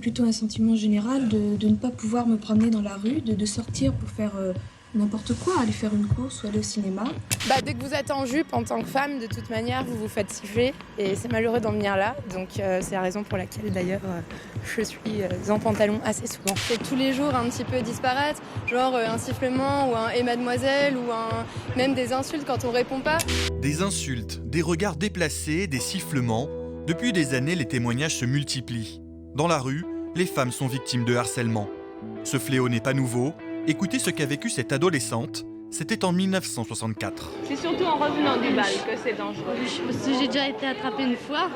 Plutôt un sentiment général de ne pas pouvoir me promener dans la rue, de sortir pour faire n'importe quoi, aller faire une course ou aller au cinéma. Dès que vous êtes en jupe, en tant que femme, de toute manière, vous vous faites siffler et c'est malheureux d'en venir là. Donc c'est la raison pour laquelle d'ailleurs je suis en pantalon assez souvent. C'est tous les jours un petit peu disparate, genre un sifflement ou un « et mademoiselle » ou même des insultes quand on répond pas. Des insultes, des regards déplacés, des sifflements. Depuis des années, les témoignages se multiplient. Dans la rue, les femmes sont victimes de harcèlement. Ce fléau n'est pas nouveau. Écoutez ce qu'a vécu cette adolescente. C'était en 1964. C'est surtout en revenant du bal que c'est dangereux. J'ai déjà été attrapée une fois.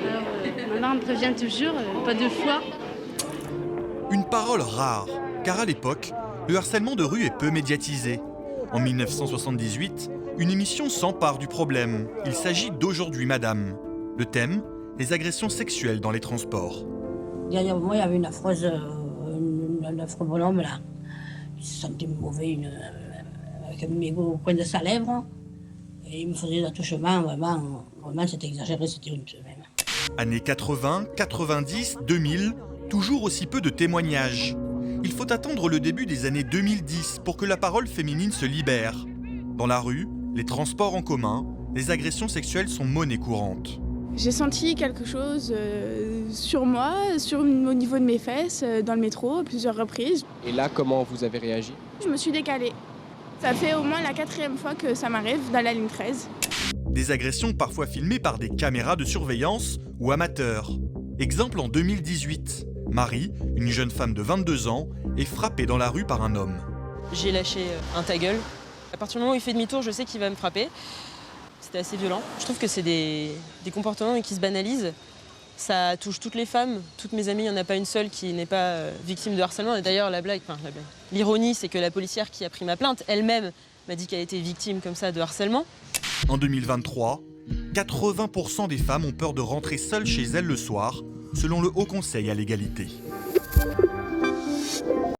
Alors, maintenant, on me prévient toujours, pas deux fois. Une parole rare, car à l'époque, le harcèlement de rue est peu médiatisé. En 1978, une émission s'empare du problème. Il s'agit d'Aujourd'hui Madame. Le thème, les agressions sexuelles dans les transports. Derrière moi, il y avait un affreux bonhomme là. Il se sentait mauvais avec un mégot au coin de sa lèvre. Et il me faisait des attouchements, vraiment c'était exagéré, c'était honteux même. Années 80, 90, 2000, toujours aussi peu de témoignages. Il faut attendre le début des années 2010 pour que la parole féminine se libère. Dans la rue, les transports en commun, les agressions sexuelles sont monnaie courante. J'ai senti quelque chose sur moi, au niveau de mes fesses, dans le métro, à plusieurs reprises. Et là, comment vous avez réagi? Je me suis décalée. Ça fait au moins la 4e fois que ça m'arrive dans la ligne 13. Des agressions parfois filmées par des caméras de surveillance ou amateurs. Exemple en 2018. Marie, une jeune femme de 22 ans, est frappée dans la rue par un homme. J'ai lâché un ta gueule. À partir du moment où il fait demi-tour, je sais qu'il va me frapper. C'était assez violent. Je trouve que c'est des comportements qui se banalisent. Ça touche toutes les femmes, toutes mes amies, il n'y en a pas une seule qui n'est pas victime de harcèlement. Et d'ailleurs, l'ironie, c'est que la policière qui a pris ma plainte, elle-même, m'a dit qu'elle était victime comme ça de harcèlement. En 2023, 80% des femmes ont peur de rentrer seules chez elles le soir, selon le Haut Conseil à l'égalité.